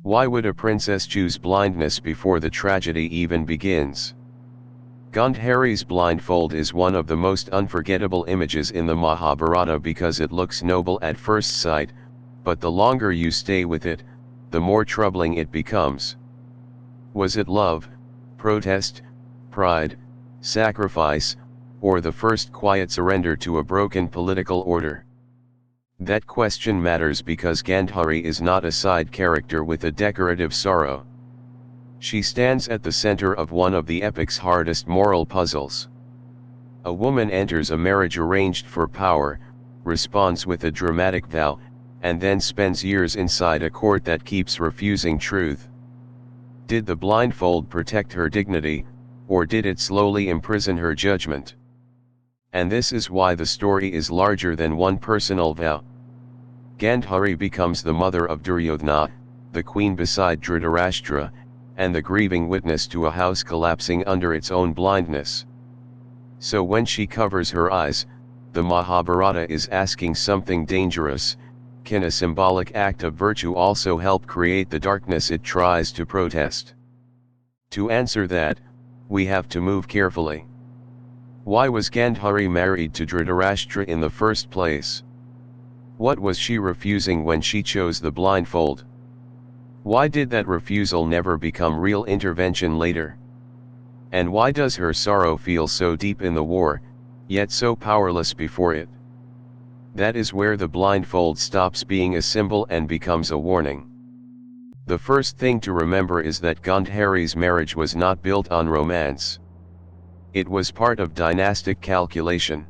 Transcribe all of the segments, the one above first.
Why would a princess choose blindness before the tragedy even begins? Gandhari's blindfold is one of the most unforgettable images in the Mahabharata because it looks noble at first sight, but the longer you stay with it, the more troubling it becomes. Was it love, protest, pride, sacrifice, or the first quiet surrender to a broken political order? That question matters because Gandhari is not a side character with a decorative sorrow. She stands at the center of one of the epic's hardest moral puzzles. A woman enters a marriage arranged for power, responds with a dramatic vow, and then spends years inside a court that keeps refusing truth. Did the blindfold protect her dignity, or did it slowly imprison her judgment? And this is why the story is larger than one personal vow. Gandhari becomes the mother of Duryodhana, the queen beside Dhritarashtra, and the grieving witness to a house collapsing under its own blindness. So when she covers her eyes, the Mahabharata is asking something dangerous: can a symbolic act of virtue also help create the darkness it tries to protest? To answer that, we have to move carefully. Why was Gandhari married to Dhritarashtra in the first place? What was she refusing when she chose the blindfold? Why did that refusal never become real intervention later? And why does her sorrow feel so deep in the war, yet so powerless before it? That is where the blindfold stops being a symbol and becomes a warning. The first thing to remember is that Gandhari's marriage was not built on romance. It was part of dynastic calculation.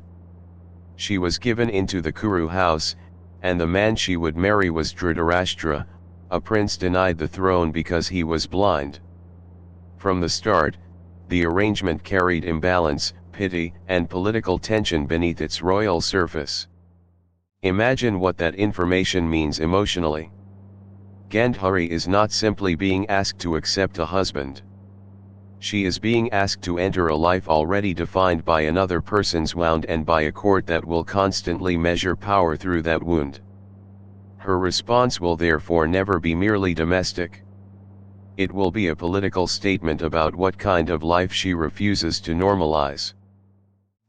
She was given into the Kuru house, and the man she would marry was Dhritarashtra, a prince denied the throne because he was blind. From the start, the arrangement carried imbalance, pity, and political tension beneath its royal surface. Imagine what that information means emotionally. Gandhari is not simply being asked to accept a husband. She is being asked to enter a life already defined by another person's wound and by a court that will constantly measure power through that wound. Her response will therefore never be merely domestic. It will be a political statement about what kind of life she refuses to normalize.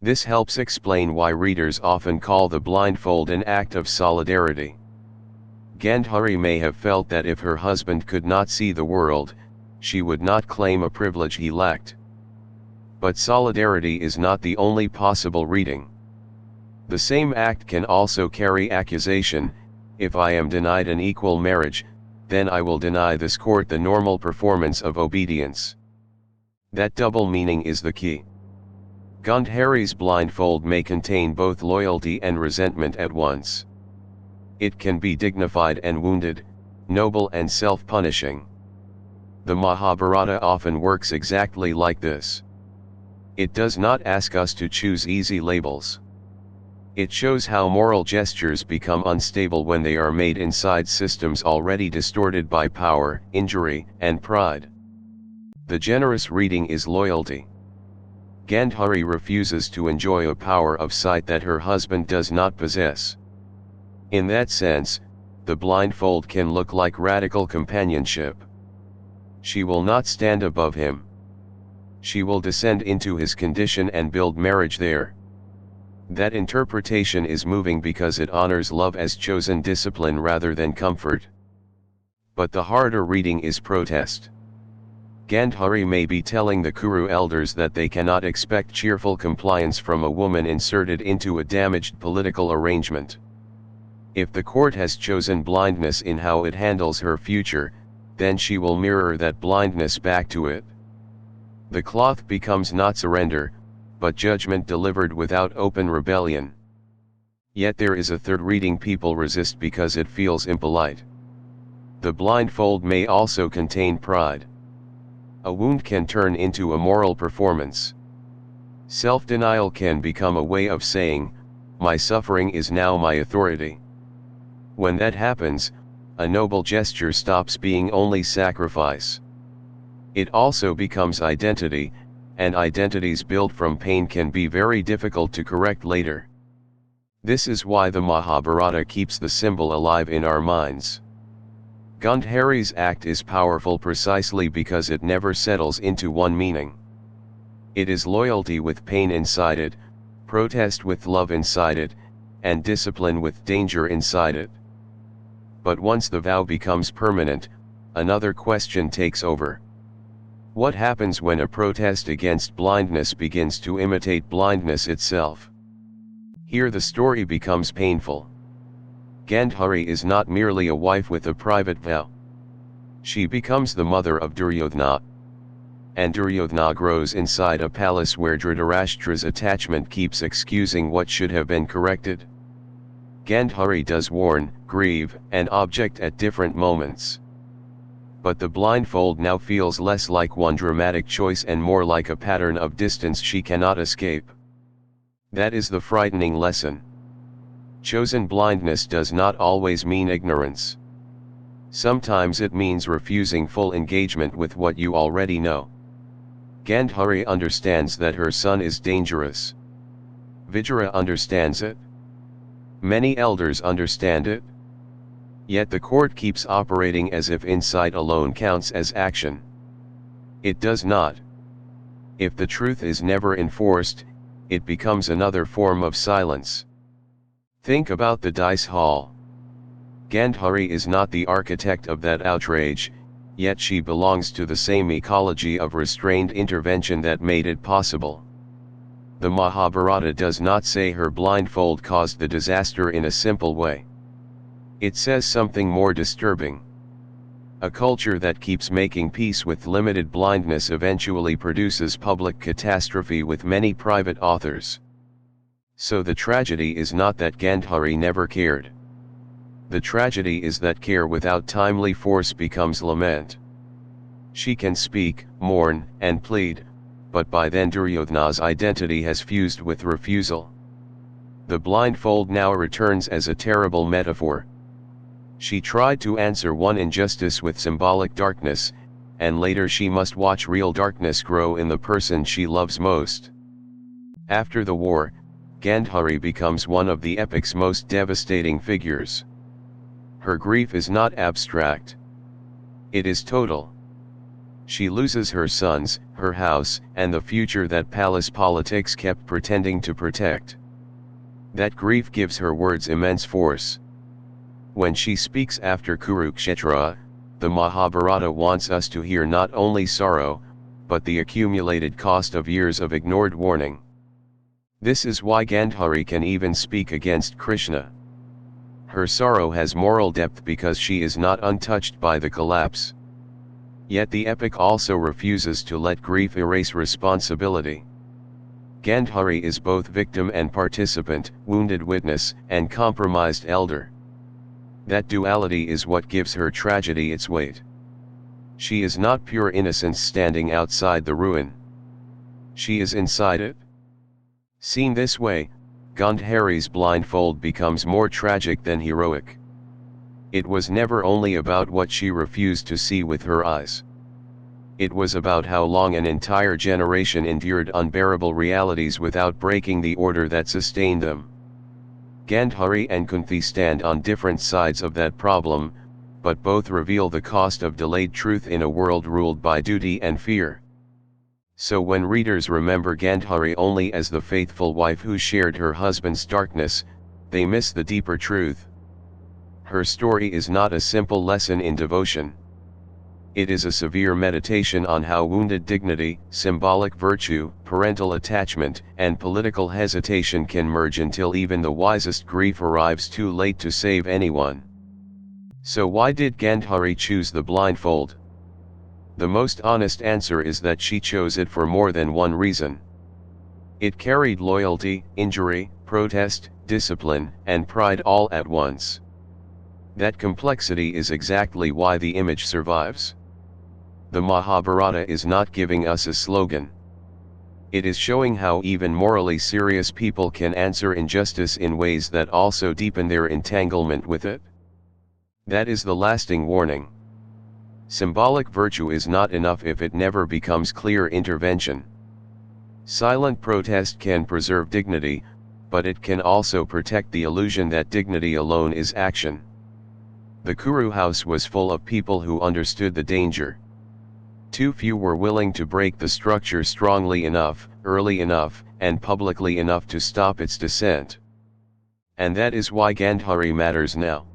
This helps explain why readers often call the blindfold an act of solidarity. Gandhari may have felt that if her husband could not see the world, she would not claim a privilege he lacked. But solidarity is not the only possible reading. The same act can also carry accusation: if I am denied an equal marriage, then I will deny this court the normal performance of obedience. That double meaning is the key. Gandhari's blindfold may contain both loyalty and resentment at once. It can be dignified and wounded, noble and self-punishing. The Mahabharata often works exactly like this. It does not ask us to choose easy labels. It shows how moral gestures become unstable when they are made inside systems already distorted by power, injury, and pride. The generous reading is loyalty. Gandhari refuses to enjoy a power of sight that her husband does not possess. In that sense, the blindfold can look like radical companionship. She will not stand above him. She will descend into his condition and build marriage there. That interpretation is moving because it honors love as chosen discipline rather than comfort. But the harder reading is protest. Gandhari may be telling the Kuru elders that they cannot expect cheerful compliance from a woman inserted into a damaged political arrangement. If the court has chosen blindness in how it handles her future, then she will mirror that blindness back to it. The cloth becomes not surrender, but judgment delivered without open rebellion. Yet there is a third reading people resist because it feels impolite. The blindfold may also contain pride. A wound can turn into a moral performance. Self-denial can become a way of saying, "My suffering is now my authority." When that happens, a noble gesture stops being only sacrifice. It also becomes identity, and identities built from pain can be very difficult to correct later. This is why the Mahabharata keeps the symbol alive in our minds. Gandhari's act is powerful precisely because it never settles into one meaning. It is loyalty with pain inside it, protest with love inside it, and discipline with danger inside it. But once the vow becomes permanent, another question takes over. What happens when a protest against blindness begins to imitate blindness itself? Here the story becomes painful. Gandhari is not merely a wife with a private vow. She becomes the mother of Duryodhana. And Duryodhana grows inside a palace where Dhritarashtra's attachment keeps excusing what should have been corrected. Gandhari does warn, grieve, and object at different moments. But the blindfold now feels less like one dramatic choice and more like a pattern of distance she cannot escape. That is the frightening lesson. Chosen blindness does not always mean ignorance. Sometimes it means refusing full engagement with what you already know. Gandhari understands that her son is dangerous. Vijaya understands it. Many elders understand it. Yet the court keeps operating as if insight alone counts as action. It does not. If the truth is never enforced, it becomes another form of silence. Think about the dice hall. Gandhari is not the architect of that outrage, yet she belongs to the same ecology of restrained intervention that made it possible. The Mahabharata does not say her blindfold caused the disaster in a simple way. It says something more disturbing. A culture that keeps making peace with limited blindness eventually produces public catastrophe with many private authors. So the tragedy is not that Gandhari never cared. The tragedy is that care without timely force becomes lament. She can speak, mourn, and plead, but by then Duryodhana's identity has fused with refusal. The blindfold now returns as a terrible metaphor. She tried to answer one injustice with symbolic darkness, and later she must watch real darkness grow in the person she loves most. After the war, Gandhari becomes one of the epic's most devastating figures. Her grief is not abstract. It is total. She loses her sons, her house, and the future that palace politics kept pretending to protect. That grief gives her words immense force. When she speaks after Kurukshetra, the Mahabharata wants us to hear not only sorrow, but the accumulated cost of years of ignored warning. This is why Gandhari can even speak against Krishna. Her sorrow has moral depth because she is not untouched by the collapse. Yet the epic also refuses to let grief erase responsibility. Gandhari is both victim and participant, wounded witness, and compromised elder. That duality is what gives her tragedy its weight. She is not pure innocence standing outside the ruin. She is inside it. Seen this way, Gandhari's blindfold becomes more tragic than heroic. It was never only about what she refused to see with her eyes. It was about how long an entire generation endured unbearable realities without breaking the order that sustained them. Gandhari and Kunti stand on different sides of that problem, but both reveal the cost of delayed truth in a world ruled by duty and fear. So when readers remember Gandhari only as the faithful wife who shared her husband's darkness, they miss the deeper truth. Her story is not a simple lesson in devotion. It is a severe meditation on how wounded dignity, symbolic virtue, parental attachment, and political hesitation can merge until even the wisest grief arrives too late to save anyone. So why did Gandhari choose the blindfold? The most honest answer is that she chose it for more than one reason. It carried loyalty, injury, protest, discipline, and pride all at once. That complexity is exactly why the image survives. The Mahabharata is not giving us a slogan. It is showing how even morally serious people can answer injustice in ways that also deepen their entanglement with it. That is the lasting warning. Symbolic virtue is not enough if it never becomes clear intervention. Silent protest can preserve dignity, but it can also protect the illusion that dignity alone is action. The Kuru house was full of people who understood the danger. Too few were willing to break the structure strongly enough, early enough, and publicly enough to stop its descent. And that is why Gandhari matters now.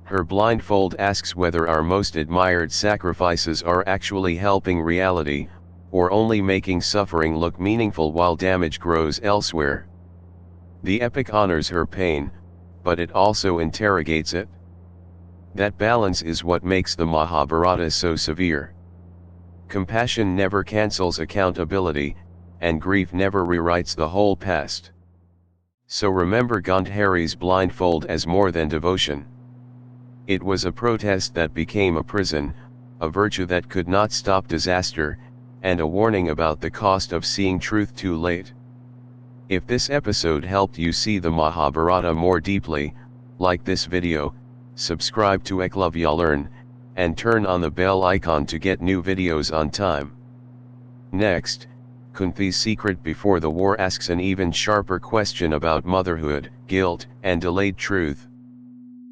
Her blindfold asks whether our most admired sacrifices are actually helping reality, or only making suffering look meaningful while damage grows elsewhere. The epic honors her pain, but it also interrogates it. That balance is what makes the Mahabharata so severe. Compassion never cancels accountability, and grief never rewrites the whole past. So remember Gandhari's blindfold as more than devotion. It was a protest that became a prison, a virtue that could not stop disaster, and a warning about the cost of seeing truth too late. If this episode helped you see the Mahabharata more deeply, like this video, subscribe to EkalavyaLearn, and turn on the bell icon to get new videos on time. Next, Kunti's secret before the war asks an even sharper question about motherhood, guilt, and delayed truth.